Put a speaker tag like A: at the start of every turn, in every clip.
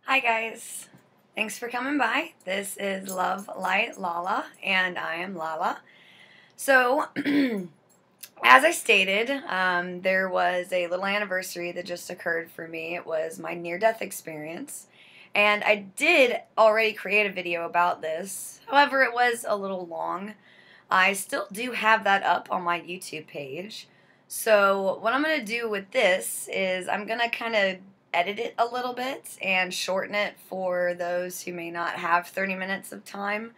A: Hi guys, thanks for coming by. This is Love Light Lala, and I am Lala. So, as I stated, there was a little anniversary that just occurred for me. It was my near-death experience, and I did already create a video about this. However, it was a little long. I still do have that up on my YouTube page. So what I'm going to do with this is I'm going to kind of edit it a little bit and shorten it for those who may not have 30 minutes of time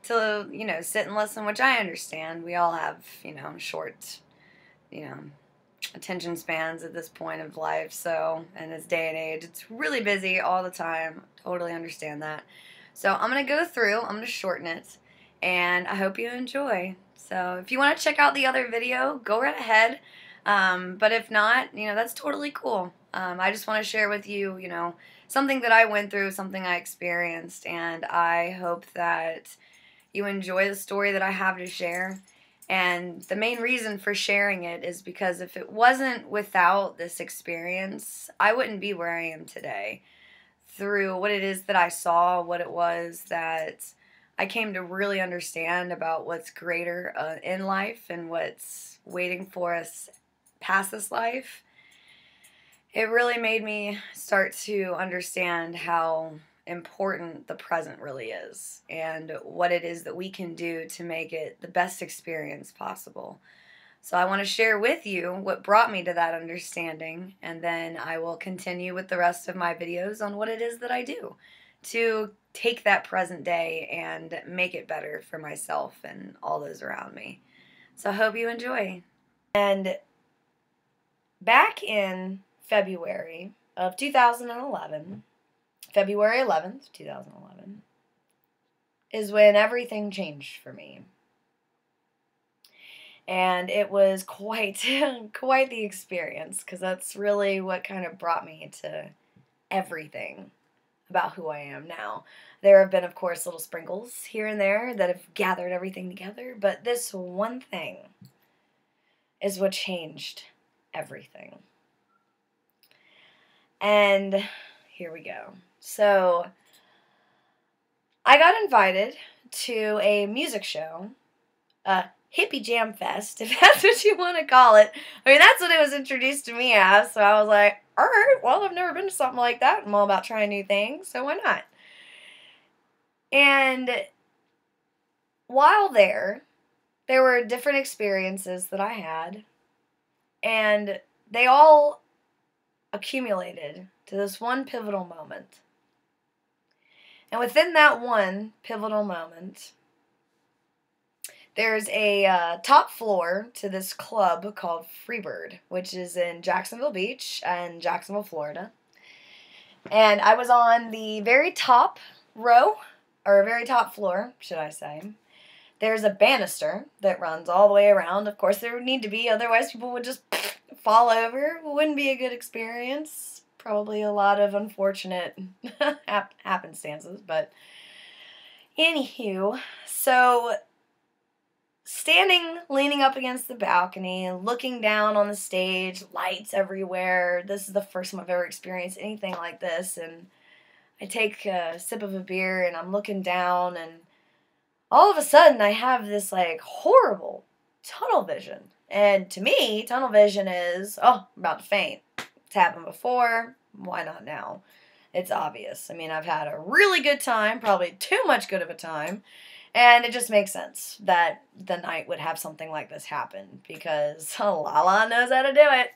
A: to, sit and listen, which I understand. We all have, short, you know, attention spans at this point of life. So, in this day and age, it's really busy all the time. Totally understand that. So, I'm going to go through, I'm going to shorten it, and I hope you enjoy. So, if you want to check out the other video, go right ahead. But if not, that's totally cool. I just want to share with you, something that I went through, something I experienced, and I hope that you enjoy the story that I have to share. And the main reason for sharing it is because if it wasn't without this experience, I wouldn't be where I am today. Through what it is that I saw, what it was that I came to really understand about what's greater in life and what's waiting for us past this life, it really made me start to understand how important the present really is and what it is that we can do to make it the best experience possible. So I want to share with you what brought me to that understanding, and then I will continue with the rest of my videos on what it is that I do to take that present day and make it better for myself and all those around me. So I hope you enjoy. And back in February of 2011, February 11th, 2011, is when everything changed for me. And it was quite the experience, because that's really what kind of brought me to everything about who I am now. There have been, of course, little sprinkles here and there that have gathered everything together, but this one thing is what changed everything. And here we go. So, I got invited to a music show, a hippie jam fest, if that's what you want to call it. I mean, that's what it was introduced to me as, so I was like, alright, well, I've never been to something like that. I'm all about trying new things, so why not? And while there were different experiences that I had, and they all accumulated to this one pivotal moment. And within that one pivotal moment, there's a top floor to this club called Freebird, which is in Jacksonville Beach and Jacksonville, Florida. And I was on the very top row, or very top floor, should I say. There's a banister that runs all the way around. Of course, there would need to be, otherwise people would just fall over. It wouldn't be a good experience. Probably a lot of unfortunate happenstances, but anywho, so standing, leaning up against the balcony, looking down on the stage, lights everywhere. This is the first time I've ever experienced anything like this, and I take a sip of a beer, and I'm looking down, and all of a sudden, I have this, horrible tunnel vision. And to me, tunnel vision is, oh, I'm about to faint. It's happened before. Why not now? It's obvious. I mean, I've had a really good time, probably too much good of a time, and it just makes sense that the night would have something like this happen, because Lala knows how to do it.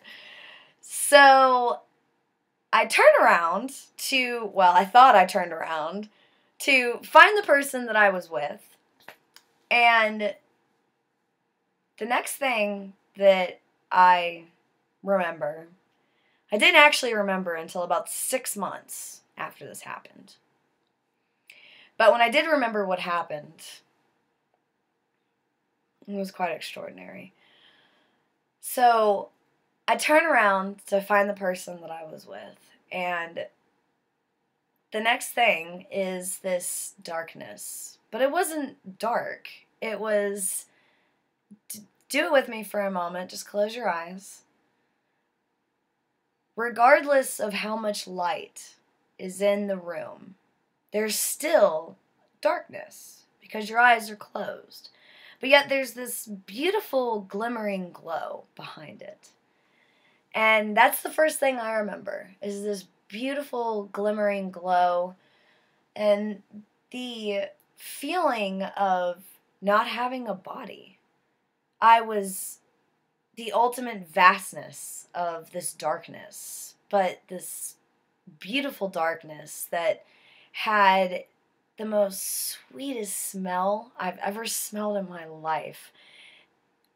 A: So I turned around I thought I turned around to find the person that I was with. And the next thing that I remember, I didn't actually remember until about 6 months after this happened. But when I did remember what happened, it was quite extraordinary. So I turn around to find the person that I was with, and the next thing is this darkness. But it wasn't dark. It was, do it with me for a moment, just close your eyes. Regardless of how much light is in the room, there's still darkness because your eyes are closed. But yet there's this beautiful glimmering glow behind it. And that's the first thing I remember, is this beautiful glimmering glow and the feeling of not having a body. I was the ultimate vastness of this darkness, but this beautiful darkness that had the most sweetest smell I've ever smelled in my life.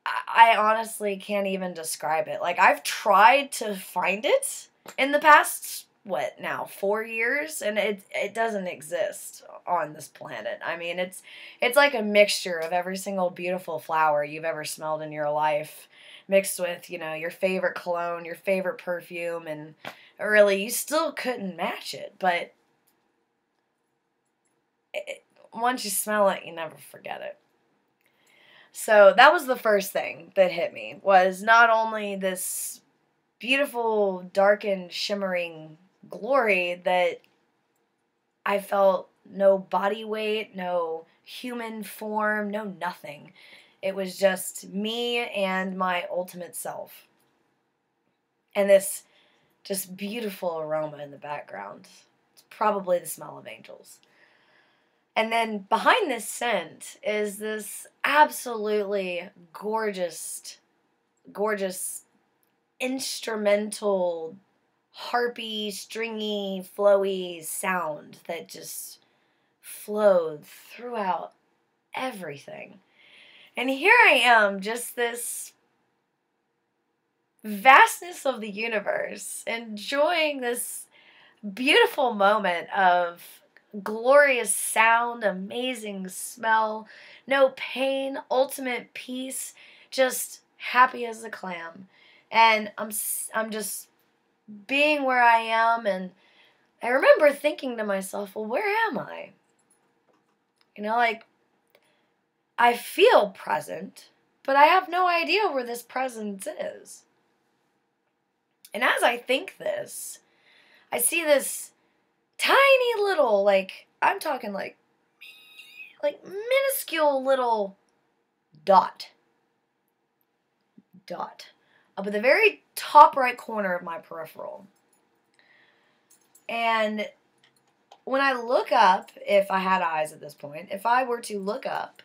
A: I honestly can't even describe it. Like, I've tried to find it in the past, 4 years, and it doesn't exist on this planet. I mean, it's like a mixture of every single beautiful flower you've ever smelled in your life, mixed with, your favorite cologne, your favorite perfume, and really, you still couldn't match it, but once you smell it, you never forget it. So that was the first thing that hit me, was not only this beautiful, darkened, shimmering glory that I felt no body weight, no human form, no nothing. It was just me and my ultimate self. And this just beautiful aroma in the background. It's probably the smell of angels. And then behind this scent is this absolutely gorgeous, gorgeous instrumental, harpy, stringy, flowy sound that just flowed throughout everything. And here I am, just this vastness of the universe, enjoying this beautiful moment of glorious sound, amazing smell, no pain, ultimate peace, just happy as a clam. And I'm just being where I am, and I remember thinking to myself, well, where am I? Like, I feel present, but I have no idea where this presence is. And as I think this, I see this tiny little, I'm talking like minuscule little dot up at the very top right corner of my peripheral. And when I look up, if I had eyes at this point, if I were to look up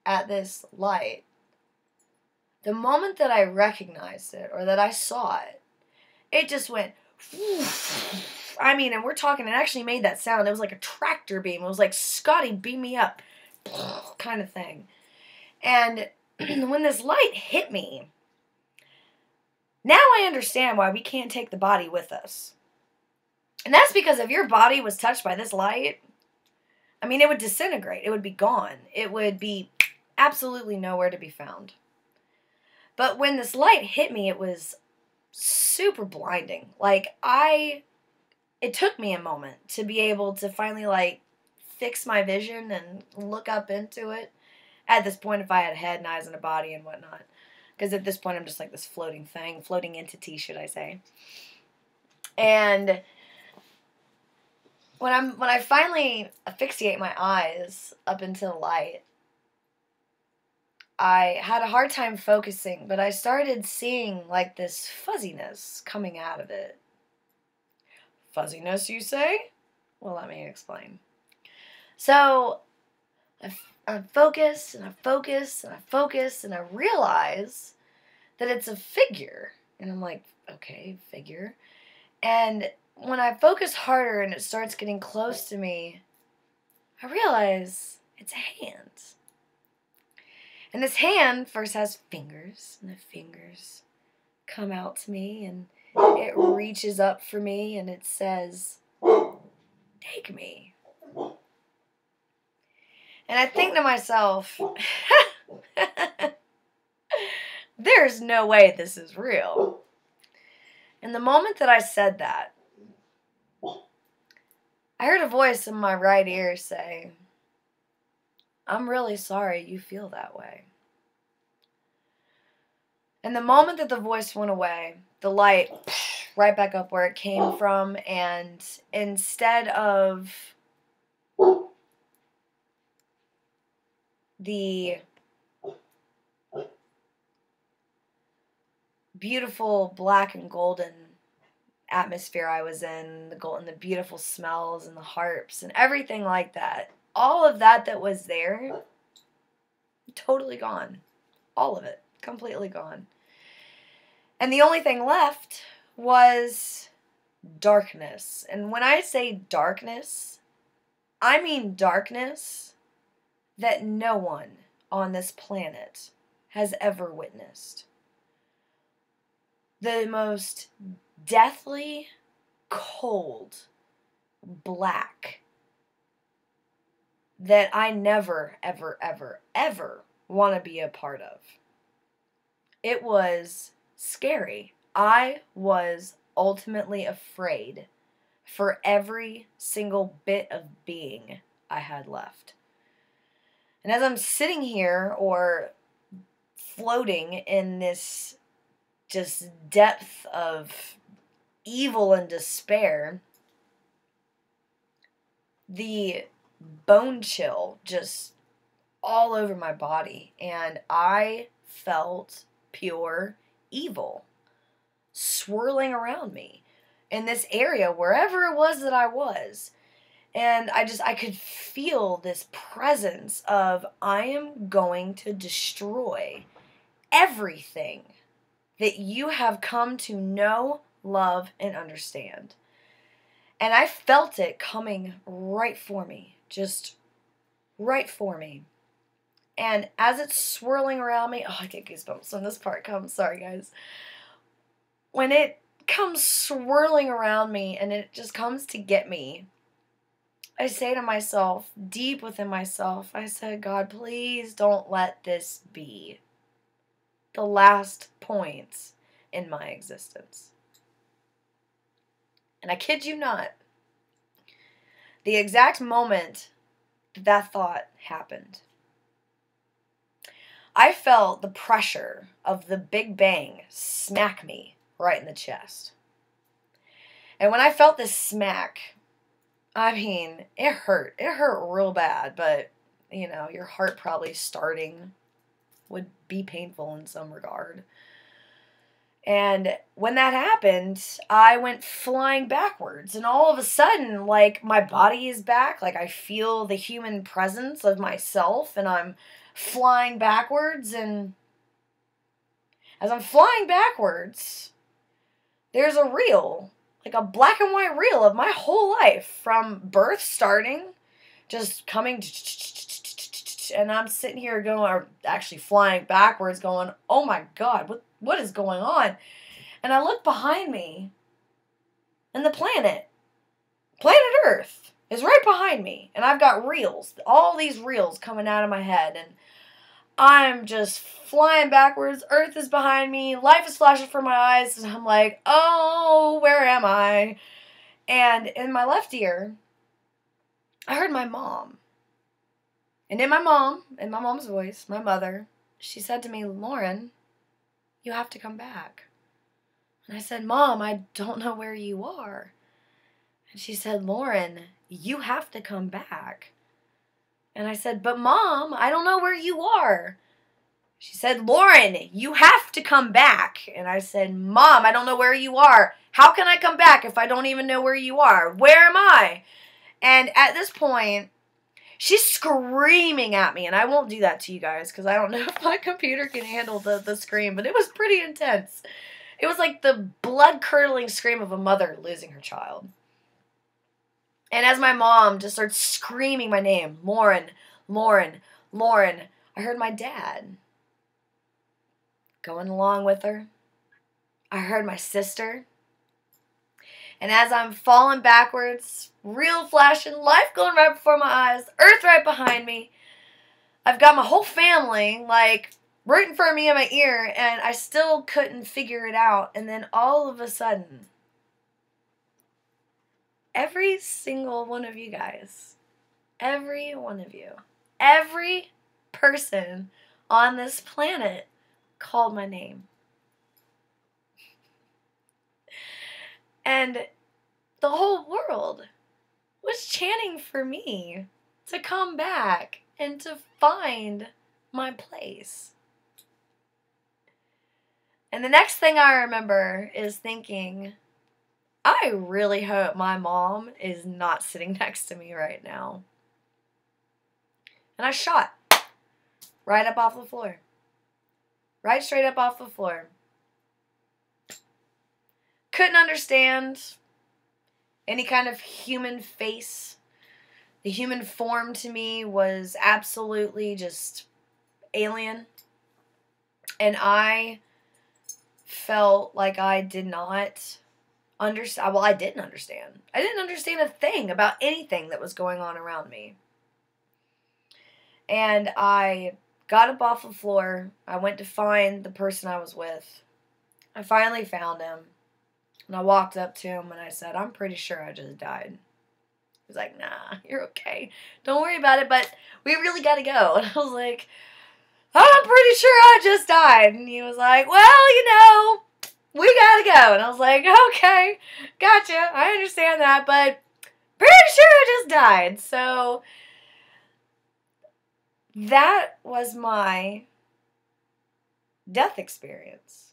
A: at this light, the moment that I recognized it or that I saw it, it just went, I mean, and we're talking, it actually made that sound. It was like a tractor beam. It was like, Scotty, beam me up, kind of thing. And when this light hit me, now I understand why we can't take the body with us. And that's because if your body was touched by this light, I mean, it would disintegrate. It would be gone. It would be absolutely nowhere to be found. But when this light hit me, it was super blinding. It took me a moment to be able to finally, fix my vision and look up into it. At this point, if I had a head and eyes and a body and whatnot. Because at this point, I'm just like this floating thing, floating entity, should I say. And when I finally asphyxiate my eyes up into the light, I had a hard time focusing, but I started seeing this fuzziness coming out of it. Fuzziness, you say? Well, let me explain. So, I focus, and I focus, and I focus, and I realize that it's a figure. And I'm like, okay, figure. And when I focus harder and it starts getting close to me, I realize it's a hand. And this hand first has fingers, and the fingers come out to me, and it reaches up for me, and it says, take me. And I think to myself, there's no way this is real. And the moment that I said that, I heard a voice in my right ear say, I'm really sorry you feel that way. And the moment that the voice went away, the light right back up where it came from, and instead of the beautiful black and golden atmosphere I was in, the gold and the beautiful smells and the harps and everything like that, all of that was there, totally gone. All of it, completely gone. And the only thing left was darkness. And when I say darkness, I mean darkness that no one on this planet has ever witnessed. The most deathly, cold, black that I never, ever, ever, ever want to be a part of. It was scary. I was ultimately afraid for every single bit of being I had left. And as I'm sitting here or floating in this just depth of evil and despair, the bone chill just all over my body, and I felt pure evil swirling around me in this area, wherever it was that I was. And I could feel this presence of, I am going to destroy everything that you have come to know, love, and understand. And I felt it coming right for me, just right for me. And as it's swirling around me, oh, I get goosebumps when this part comes. Sorry, guys. When it comes swirling around me and it just comes to get me, I say to myself, deep within myself, I said, God, please don't let this be the last points in my existence. And I kid you not, the exact moment that thought happened, I felt the pressure of the Big Bang smack me right in the chest. And when I felt this smack, I mean, it hurt. It hurt real bad, but, you know, your heart probably starting would be painful in some regard. And when that happened, I went flying backwards. And all of a sudden, like, my body is back. Like, I feel the human presence of myself, and I'm flying backwards. And as I'm flying backwards, there's a reel, like a black and white reel of my whole life, from birth starting, just coming, and I'm sitting here going, or actually flying backwards, going, oh my God, what is going on? And I look behind me, and the planet Earth, is right behind me, and I've got reels, all these reels coming out of my head, and I'm just flying backwards. Earth is behind me. Life is flashing from my eyes. And I'm like, oh, where am I? And in my left ear, I heard my mom. And in my mom's voice, my mother, she said to me, Lauren, you have to come back. And I said, Mom, I don't know where you are. And she said, Lauren, you have to come back. And I said, but Mom, I don't know where you are. She said, Lauren, you have to come back. And I said, Mom, I don't know where you are. How can I come back if I don't even know where you are? Where am I? And at this point, she's screaming at me. And I won't do that to you guys because I don't know if my computer can handle the scream. But it was pretty intense. It was like the blood-curdling scream of a mother losing her child. And as my mom just started screaming my name, Lauren, Lauren, Lauren, I heard my dad going along with her. I heard my sister. And as I'm falling backwards, real flashing, life going right before my eyes, Earth right behind me, I've got my whole family, like, right in front of me in my ear, and I still couldn't figure it out. And then all of a sudden, every single one of you guys, every one of you, every person on this planet called my name. And the whole world was chanting for me to come back and to find my place. And the next thing I remember is thinking, I really hope my mom is not sitting next to me right now. And I shot right up off the floor. Right straight up off the floor. Couldn't understand any kind of human face. The human form to me was absolutely just alien. And I felt like I did not understand. Well, I didn't understand. I didn't understand a thing about anything that was going on around me. And I got up off the floor. I went to find the person I was with. I finally found him. And I walked up to him and I said, I'm pretty sure I just died. He was like, nah, you're okay. Don't worry about it, but we really got to go. And I was like, I'm pretty sure I just died. And he was like, well, you know, we got to go. And I was like, okay, gotcha. I understand that, but pretty sure I just died. So that was my death experience.